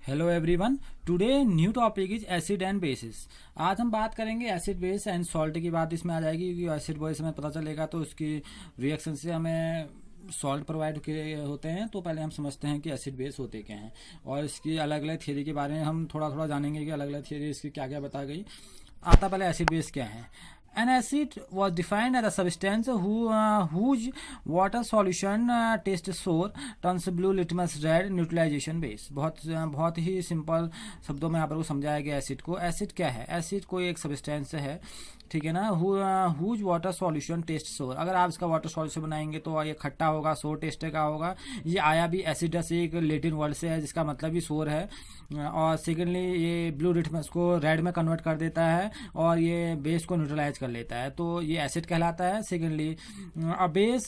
Hello everyone. Today new topic is acid and bases. आज हम बात करेंगे एसिड बेस एंड सॉल्ट की बात इसमें आ जाएगी, क्योंकि एसिड बेस हमें पता चलेगा तो उसकी रिएक्शन से हमें सॉल्ट प्रोवाइड होते हैं। तो पहले हम समझते हैं कि एसिड बेस होते क्या हैं और इसकी अलग अलग थियरी के बारे में हम थोड़ा थोड़ा जानेंगे कि अलग अलग थियरी इसकी क्या क्या बता गई। आता पहले एसिड बेस क्या है। An acid was defined as a substance whose water solution tastes sour, turns blue, litmus red, neutralization base। बहुत ही सिंपल शब्दों में यहाँ पर वो समझाया गया एसिड को। एसिड क्या है? एसिड कोई एक सब्सटेंस है, ठीक है ना, हुज वाटर सॉल्यूशन टेस्ट सोर। अगर आप इसका वाटर सॉल्यूशन बनाएंगे तो ये खट्टा होगा, सोर टेस्ट का होगा। ये आया भी एसिडस एक लेटिन वर्ड से है जिसका मतलब भी सोर है। और सेकेंडली ये ब्लू लिटमस को रेड में कन्वर्ट कर देता है और ये बेस को न्यूट्रलाइज कर लेता है, तो ये एसिड कहलाता है। Secondly a base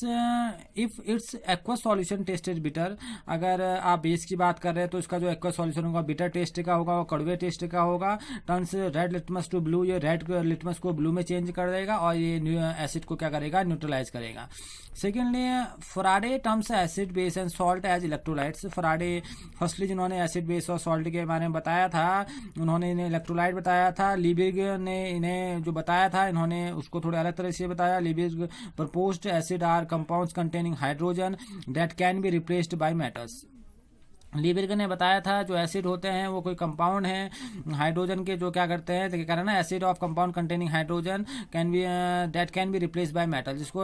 if it's aqua solution tested bitter. अगर आप बेस की बात कर रहे हैं तो इसका जो एक्वा सॉल्यूशन होगा बिटर टेस्ट का होगा और कड़वे टेस्ट का होगा। Turns red litmus to blue, ये रेड लिटमस को ब्लू में चेंज कर देगा और ये एसिड को क्या करेगा? न्यूट्रलाइज करेगा। Secondly Faraday terms acid base and salt as electrolytes. Faraday firstly जिन्होंने एसिड बेस और सॉल्ट के बारे में बताया था उन्होंने इन्हें इलेक्ट्रोलाइट बताया था। लिबिग ने इन्हें जो बताया था इन्होंने उसको थोड़े अलग तरह से बताया। Liebig proposed acid are compounds containing hydrogen that can be replaced by metals. Liebig ने बताया था जो एसिड होते हैं वो कोई कंपाउंड है हाइड्रोजन के, जो क्या करते हैं देखिए कारण ना acid of compound containing hydrogen can be that can be replace by metal. जिसको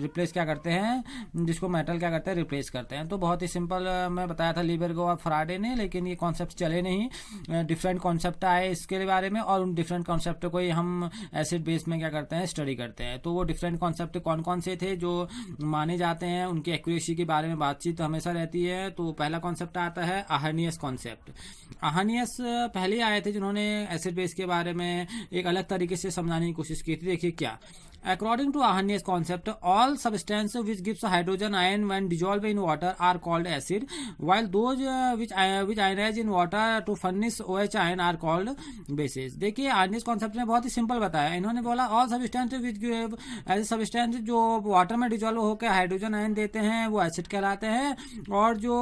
रिप्लेस क्या करते हैं, जिसको मेटल क्या करते हैं? रिप्लेस करते हैं। तो बहुत ही सिंपल मैं बताया था लिबिग और फराडे ने, लेकिन ये कॉन्सेप्ट चले नहीं। डिफरेंट कॉन्सेप्ट आए इसके बारे में और उन डिफरेंट कॉन्सेप्ट को ही हम एसिड बेस में क्या करते हैं? स्टडी करते हैं। तो वो डिफरेंट कॉन्सेप्ट कौन कौन से थे जो माने जाते हैं, उनकी एक्यूरेसी के बारे में बातचीत हमेशा रहती है। तो पहला कॉन्सेप्ट आता है आर्हेनियस कॉन्सेप्ट। आर्हेनियस पहले आए थे जिन्होंने एसिड बेस के बारे में एक अलग तरीके से समझाने की कोशिश की थी। देखिए क्या, according to Arrhenius concept, all substances which gives a hydrogen ion when dissolved in water are called acid, while those which ionize in water to furnish OH ion are called bases। देखिए Arrhenius concept ने बहुत ही simple बताया। इन्होंने बोला all substances which give ऐसे substances जो water में dissolve होकर हाइड्रोजन आयन देते हैं वो एसिड कहलाते हैं, और जो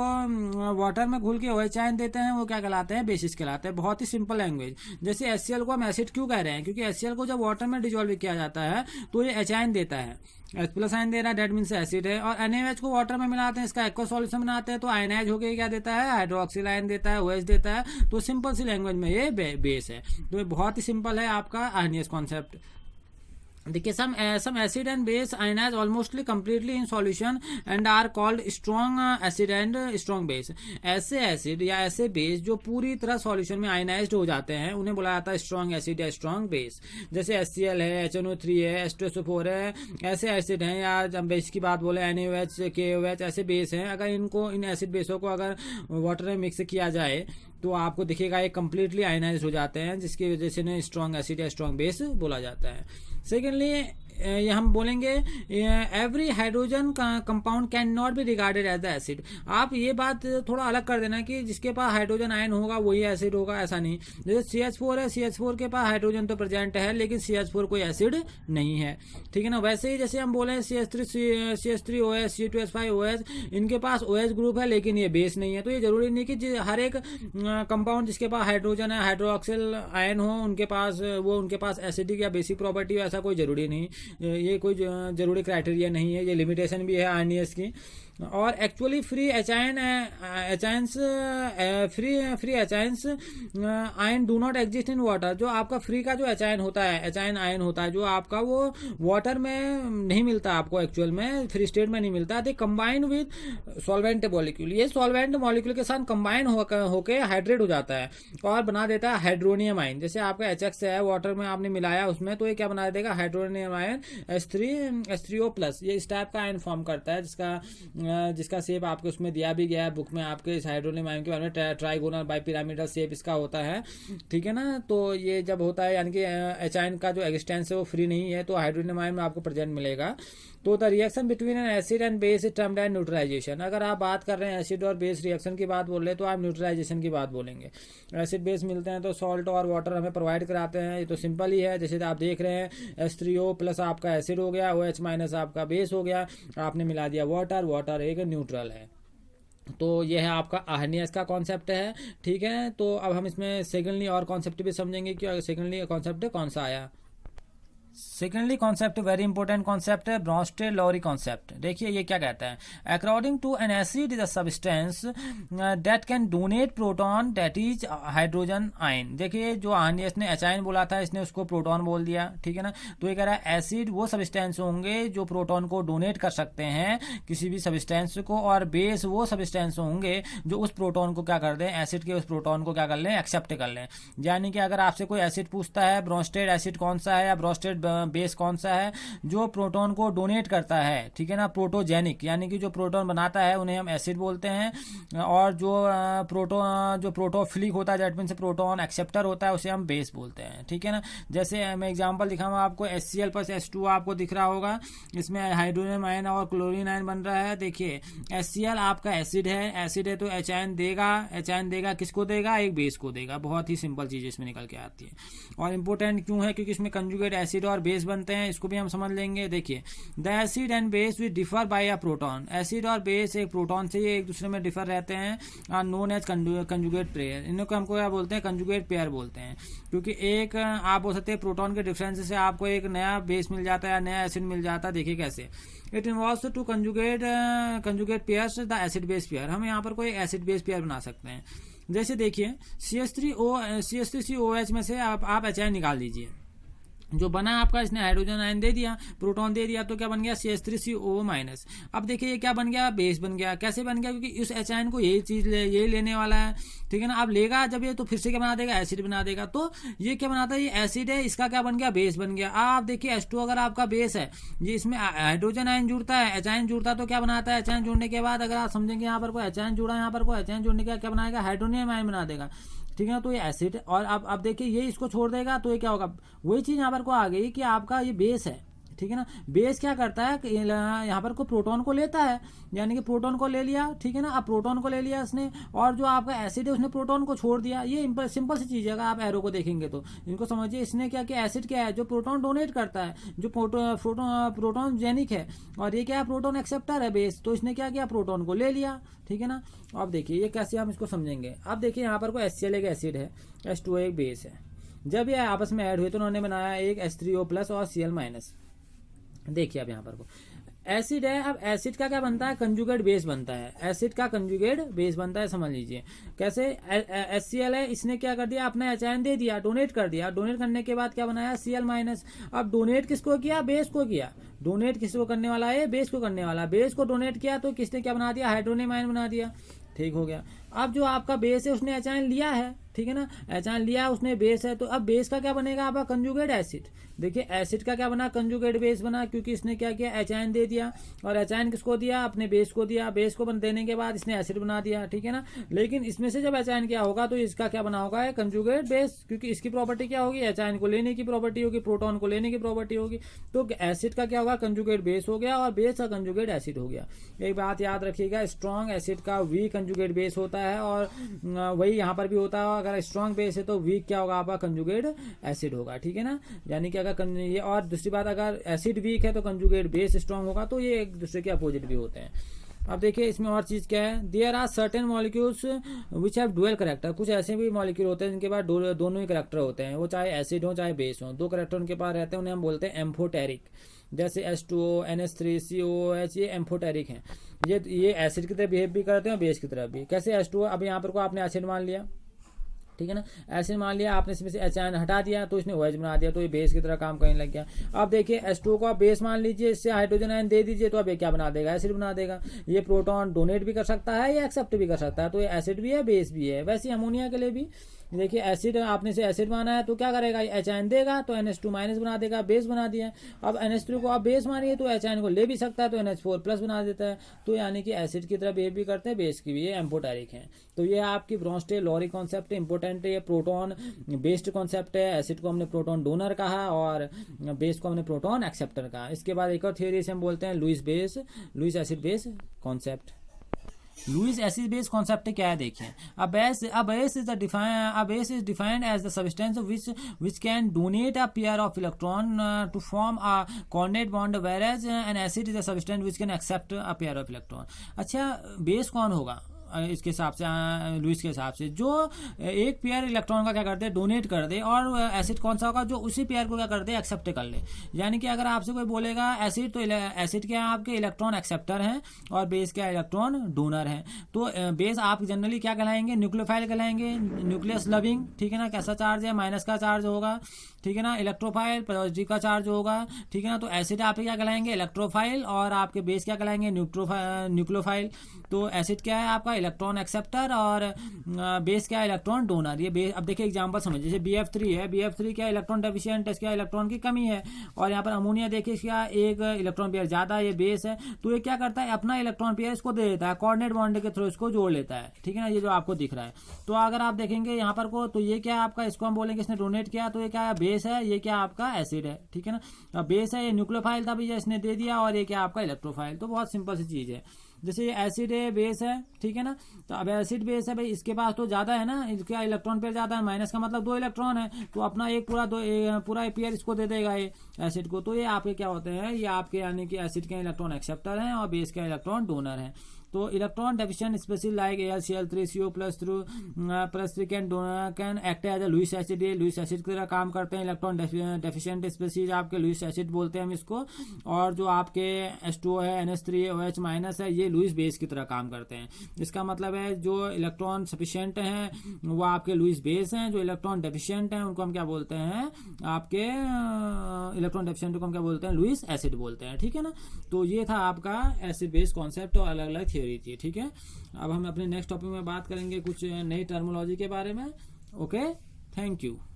वाटर में घुल के OH आयन देते हैं वो क्या कहलाते हैं? बेसिस कहलाते हैं। बहुत ही सिंपल लैंग्वेज। जैसे HCl को हम एसिड क्यों कह रहे हैं? क्योंकि HCl को जब वाटर में डिजोल्व किया जाता है तो ये H आयन देता है, H प्लस आयन दे रहा है, डेट मीन से एसिड है। और NaOH को वाटर में मिलाते हैं, इसका एक्वा सॉल्यूशन बनाते हैं तो आयनाइज होकर क्या देता है? हाइड्रोक्सिल आयन देता है, OH देता है। तो सिंपल सी लैंग्वेज में ये बेस है। तो ये बहुत ही सिंपल है आपका आर्हेनियस कॉन्सेप्ट। देखिए some acid and base ionize almostly completely in solution and are called strong acid and strong base। ऐसे एसिड या ऐसे बेस जो पूरी तरह सॉल्यूशन में आयनाइज्ड हो जाते हैं उन्हें बोला जाता है स्ट्रॉन्ग एसिड या स्ट्रॉन्ग बेस। जैसे HCl है, HNO3 है, H2SO4 है, ऐसे एसिड हैं। या जब बेस की बात बोले NaOH, KOH, ऐसे बेस हैं। अगर इनको इन एसिड बेसों को अगर वाटर में मिक्स किया जाए तो आपको दिखेगा ये कंप्लीटली आयनाइज हो जाते हैं, जिसकी वजह से इन्हें स्ट्रॉन्ग एसिड या स्ट्रॉन्ग बेस बोला जाता है। सेकेंडली ये हम बोलेंगे every hydrogen compound can not be regarded as the acid. आप ये बात थोड़ा अलग कर देना कि जिसके पास हाइड्रोजन आयन होगा वही एसिड होगा, ऐसा नहीं। जैसे CH4 है, CH4 के पास हाइड्रोजन तो प्रेजेंट है लेकिन CH4 कोई एसिड नहीं है, ठीक है ना। वैसे ही जैसे हम बोले CH3OH, C2H5OH, इनके पास OH ग्रुप है लेकिन ये बेस नहीं है। तो ये जरूरी नहीं कि हर एक कंपाउंड जिसके पास हाइड्रोजन है, हाइड्रोक्सिल आयन हो, उनके पास एसिडिक या बेसिक प्रॉपर्टी हो, ऐसा कोई जरूरी नहीं। ये कोई जरूरी क्राइटेरिया नहीं है, ये लिमिटेशन भी है आर्हेनियस की। और actually free H ions ion do not exist in water. जो आपका फ्री का जो एचाइन होता है, एचाइन आयन होता है जो आपका, वो वाटर में नहीं मिलता आपको, एक्चुअल में फ्री स्टेट में नहीं मिलता। They combine with solvent molecule. ये सॉल्वेंट मॉलिक्यूल के साथ कंबाइन होके हाइड्रेट हो जाता है और बना देता है हाइड्रोनियम आयन। जैसे आपका HX है, वाटर में आपने मिलाया उसमें, तो ये क्या बना देगा? Hydronium ion H3O+। ये इस टाइप का आयन फॉर्म करता है जिसका शेप आपके उसमें दिया भी गया है बुक में आपके। इस हाइड्रोनियम आयन के बारे में ट्राइगोनल बाइपिरामिडल शेप इसका होता है, ठीक है ना। तो ये जब होता है यानी कि H आयन का जो एग्जिस्टेंस है वो फ्री नहीं है, तो हाइड्रोनियम आयन में आपको प्रेजेंट मिलेगा। तो the reaction between an acid and base is termed as neutralisation. अगर आप बात कर रहे हैं एसिड और बेस रिएक्शन की बात बोल रहे हैं तो आप न्यूट्रलाइजेशन की बात बोलेंगे। एसिड बेस मिलते हैं तो सॉल्ट और वाटर हमें प्रोवाइड कराते हैं, ये तो सिंपल ही है। जैसे आप देख रहे हैं H3O+ आपका एसिड हो गया, OH- आपका बेस हो गया, आपने मिला दिया वाटर, वाटर एक न्यूट्रल है। तो ये है आपका आर्नियस का कॉन्सेप्ट है। ठीक है, तो अब हम इसमें सेकेंडली और कॉन्सेप्ट भी समझेंगे कि सेकेंडली कॉन्सेप्ट कौन सा आया। Secondly concept very important concept है, ब्रॉन्स्टेड लॉरी कॉन्सेप्ट। देखिए ये क्या कहता है, according to an acid is a substance that can donate proton that is hydrogen ion. देखिए जो आर्नियस ने एच आयन बोला था, इसने उसको प्रोटॉन बोल दिया। ठीक है ना, तो ये कह रहा है एसिड वो सब्सटेंस होंगे जो प्रोटॉन को डोनेट कर सकते हैं किसी भी सब्सटेंस को, और बेस वो सब्सटेंस होंगे जो उस प्रोटॉन को क्या कर दें, एसिड के उस प्रोटॉन को क्या कर लें, एक्सेप्ट कर लें। यानी कि अगर आपसे कोई एसिड पूछता है ब्रॉन्स्टेड एसिड कौन सा है या ब्रॉन्स्टेड बेस कौन सा है जो प्रोटॉन को डोनेट करता है, ठीक है ना, प्रोटोजेनिक, यानी कि जो प्रोटॉन बनाता है उन्हें हम एसिड बोलते हैं, और जो प्रोटोफिलिक होता है दैट मीन्स प्रोटॉन एक्सेप्टर होता है उसे हम बेस बोलते हैं। ठीक है ना, जैसे मैं एग्जांपल दिखाऊंगा आपको, HCl प्लस H2 आपको दिख रहा होगा, इसमें हाइड्रोजन आयन और क्लोरीन आयन बन रहा है। देखिए HCl आपका एसिड है तो एच आयन देगा किसको देगा, एक बेस को देगा। बहुत ही सिंपल चीज इसमें निकल के आती है, और इंपॉर्टेंट क्यों है, क्योंकि इसमें कंजुगेट एसिड और बेस बनते हैं, इसको भी हम समझ लेंगे। देखिए the acid and base which differ by a proton, acid और बेस एक प्रोटॉन से एक दूसरे में डिफर रहते हैं, are known as conjugate pair. इनको हमको क्या बोलते हैं, कंजुगेट पेयर बोलते हैं, क्योंकि एक आप बोल सकते हैं प्रोटॉन के डिफरेंस से आपको एक नया बेस मिल जाता है या नया एसिड मिल जाता है। देखिए कैसे, it involves two conjugate pairs the acid base pair. हम यहाँ पर कोई एसिड बेस पेयर बना सकते हैं। जैसे देखिए CH3COH में से आप HI निकाल लीजिए, जो बना आपका, इसने हाइड्रोजन आयन दे दिया, प्रोटॉन दे दिया, तो क्या बन गया CH3CO-। अब देखिए ये क्या बन गया, बेस बन गया। कैसे बन गया, क्योंकि इस एच आयन को यही लेने वाला है। ठीक है ना, अब लेगा जब ये, तो फिर से क्या बना देगा, एसिड बना देगा। तो ये क्या बनाता है, ये एसिड है, इसका क्या बन गया, बेस बन गया। आप देखिए H2 अगर आपका बेस है, ये इसमें हाइड्रोजन आयन जुड़ता है, एच आयन जुड़ता है, तो क्या बनाता है, एच आयन जुड़ने के बाद अगर आप समझेंगे यहाँ पर कोई एच आयन जुड़ा, यहाँ पर कोई एच आयन जुड़ने के क्या बनाएगा, हाइड्रोनियम आयन बना देगा। ठीक है ना, तो ये एसिड, और अब देखिए ये इसको छोड़ देगा तो ये क्या होगा, वही चीज यहाँ पर को आ गई कि आपका ये बेस है। ठीक है ना, बेस क्या करता है, यहाँ पर को प्रोटॉन को लेता है, यानी कि प्रोटॉन को ले लिया। ठीक है ना, अब प्रोटॉन को ले लिया इसने, और जो आपका एसिड है उसने प्रोटॉन को छोड़ दिया। ये सिंपल सी चीज है, अगर आप एरो को देखेंगे तो इनको समझिए। इसने क्या किया, एसिड क्या है, जो प्रोटॉन डोनेट करता है, जो प्रोटॉन जेनिक है, और ये क्या है, प्रोटॉन एक्सेप्टर है बेस, तो इसने क्या किया, प्रोटॉन को ले लिया। ठीक है ना, अब देखिए ये कैसे हम इसको समझेंगे। अब देखिए यहाँ पर कोई HCl एक एसिड है, H2O एक बेस है, जब ये आपस में ऐड हुए तो उन्होंने बनाया एक H3O प्लस और Cl माइनस। देखिए अब यहाँ पर को एसिड है, अब एसिड का क्या बनता है, कंजुगेट बेस बनता है, एसिड का कंजुगेट बेस बनता है। समझ लीजिए कैसे, HCl है, इसने क्या कर दिया, अपना एच आयन दे दिया, डोनेट कर दिया, डोनेट करने के बाद क्या बनाया, Cl माइनस। अब डोनेट किसको किया, बेस को किया। डोनेट किसको करने वाला है, बेस को करने वाला, बेस को डोनेट किया तो किसने क्या बना दिया, हाइड्रोनियम आयन बना दिया। ठीक हो गया। अब जो आपका बेस है उसने एच आयन लिया है, ठीक है ना, एच आयन लिया उसने, बेस है, तो अब बेस का क्या बनेगा आपका, कंजुगेट एसिड। देखिए एसिड का क्या बना, कंजुगेट बेस बना, क्योंकि इसने क्या किया, एच आयन दे दिया, और एच आयन किसको दिया, अपने बेस को दिया, बेस को देने के बाद इसने एसिड बना दिया। ठीक है ना, लेकिन इसमें से जब एच आयन क्या होगा तो इसका क्या बना होगा, कंजुगेट बेस, क्योंकि इसकी प्रॉपर्टी क्या होगी, एच आयन को लेने की प्रॉपर्टी होगी, प्रोटॉन को लेने की प्रॉपर्टी होगी। तो एसिड का क्या होगा, कंजुगेट बेस हो गया, और बेस का कंजुगेट एसिड हो गया। एक बात याद रखिएगा, स्ट्रॉन्ग एसिड का वीक कंजुगेट बेस होता है, और वही यहाँ पर भी होता है। अगर स्ट्रॉन्ग बेस है तो वीक क्या होगा आपका, कंजुगेट एसिड होगा। ठीक है ना, यानी कि अगर ये, और दूसरी बात, अगर एसिड वीक है तो कंजुगेट बेस स्ट्रॉन्ग होगा, तो ये एक दूसरे के अपोजिट भी होते हैं। अब देखिए इसमें और चीज क्या है, there are certain molecules which have dual character. कुछ ऐसे भी मॉलिक्यूल होते हैं जिनके पास दोनों ही करेक्टर होते हैं, वो चाहे एसिड हो चाहे बेस हो, दो करेक्टर उनके पास रहते हैं, उन्हें हम बोलते हैं एम्फोटेरिक। जैसे H2O, NH3COOH, ये एम्फोटेरिक हैं। ये एसिड की तरह बिहेव भी करते हैं और बेस की तरफ भी। कैसे H2O, अब यहाँ पर को आपने एसिड मान लिया, ठीक है ना, एसिड मान लिया आपने, इसमें से एच आयन हटा दिया तो इसने OH बना दिया, तो ये बेस की तरह काम करने लग गया। अब देखिए H2O को आप बेस मान लीजिए, इससे हाइड्रोजन आयन दे दीजिए, तो अब ये क्या बना देगा, एसिड बना देगा। ये प्रोटॉन डोनेट भी कर सकता है या एक्सेप्ट भी कर सकता है, तो ये एसिड भी है, बेस भी है। वैसे अमोनिया के लिए भी देखिए एसिड, आपने से एसिड माना है तो क्या करेगा, एच आयन देगा तो NH2 माइनस बना देगा, बेस बना दिया। अब NH3 को आप बेस मानिए तो एच आयन को ले भी सकता है, तो NH4 प्लस बना देता है। तो यानी कि एसिड की तरह बिहेव भी करते हैं, बेस की भी, ये एम्फोटेरिक है। तो ये आपकी ब्रॉन्स्टेड लॉरी कॉन्सेप्ट इंपोर्टेंट है। ये प्रोटॉन बेस्ड कॉन्सेप्ट है, एसिड को हमने प्रोटॉन डोनर कहा और बेस को हमने प्रोटॉन एक्सेप्टर कहा। इसके बाद एक और थियरी से हम बोलते हैं Lewis acid base concept. Lewis acid base concept क्या है, देखिए a base is defined as the substance which can donate a pair of electron to form a coordinate bond, whereas an acid is a substance which can accept a pair of electron। अच्छा base कौन होगा, इसके हिसाब से Lewis के हिसाब से, जो एक पेयर इलेक्ट्रॉन का क्या करते हैं डोनेट कर दे, और एसिड कौन सा होगा जो उसी पेयर को क्या कर दे एक्सेप्ट कर ले। यानी कि अगर आपसे कोई बोलेगा एसिड, तो एसिड क्या है आपके इलेक्ट्रॉन एक्सेप्टर हैं और बेस क्या इलेक्ट्रॉन डोनर है। तो बेस आप जनरली क्या कहलाएंगे, न्यूक्लियोफाइल कहलाएंगे, न्यूक्लियस लविंग, ठीक है ना, कैसा चार्ज है माइनस का चार्ज होगा, ठीक है ना, इलेक्ट्रोफाइल पॉजिटिव का चार्ज होगा, ठीक है ना। तो एसिड आप क्या कहलाएंगे इलेक्ट्रोफाइल, और आपके बेस क्या कहलाएंगे न्यूक्लियोफाइल। तो एसिड क्या है आपका इलेक्ट्रॉन एक्सेप्टर और बेस क्या है इलेक्ट्रॉन डोनर। ये बेस, अब देखिए एग्जांपल समझिए, जैसे BF3 है, BF3 क्या इलेक्ट्रॉन डेफिशिएंट है, इसका इलेक्ट्रॉन की कमी है, और यहाँ पर अमोनिया देखिए इसका एक इलेक्ट्रॉन पेयर ज्यादा, ये बेस है, तो ये क्या करता है अपना इलेक्ट्रॉन पेयर इसको दे देता है, कोऑर्डिनेट बॉन्ड के थ्रू इसको जोड़ लेता है, ठीक है ना, ये जो आपको दिख रहा है। तो अगर आप देखेंगे यहाँ पर को, तो ये क्या है आपका, इसको हम बोलेंगे इसने डोनेट किया, तो ये क्या है बेस है, ये क्या आपका एसिड है, ठीक है ना। अब बेस है ये न्यूक्लियोफाइल था भैया, इसने दे दिया, और ये क्या आपका इलेक्ट्रोफाइल। तो बहुत सिंपल सी चीज है, जैसे ये एसिड है बेस है, ठीक है ना। तो अब एसिड बेस है भाई, इसके पास तो ज्यादा है ना, इसका इलेक्ट्रॉन पेयर ज्यादा है, माइनस का मतलब 2 इलेक्ट्रॉन है, तो अपना एक पूरा पेयर इसको दे देगा ये एसिड को। तो ये आपके क्या होते हैं, ये आपके यानी कि एसिड के इलेक्ट्रॉन एक्सेप्टर हैं और बेस के इलेक्ट्रॉन डोनर हैं। तो electron deficient species like AlCl3CO+3 can act as a Lewis acid. ये लुईस एसिड की तरह काम करते हैं। इलेक्ट्रॉन डेफिशिएंट स्पेसीज आपके लुईस एसिड बोलते हैं हम इसको। और जो आपके H2O है, NH3OH माइनस है, ये लुईस बेस की तरह काम करते हैं। इसका मतलब है जो इलेक्ट्रॉन सफिशिएंट हैं वो आपके लुईस बेस हैं, जो इलेक्ट्रॉन डेफिशिएंट हैं उनको हम क्या बोलते हैं, आपके इलेक्ट्रॉन डेफिशिएंट को हम क्या बोलते हैं, लुईस एसिड बोलते हैं, ठीक है ना। तो ये था आपका एसिड बेस कॉन्सेप्ट और अलग अलग थ्योरी थी, ठीक है। अब हम अपने नेक्स्ट टॉपिक में बात करेंगे कुछ नई टर्मोलॉजी के बारे में। Okay, thank you.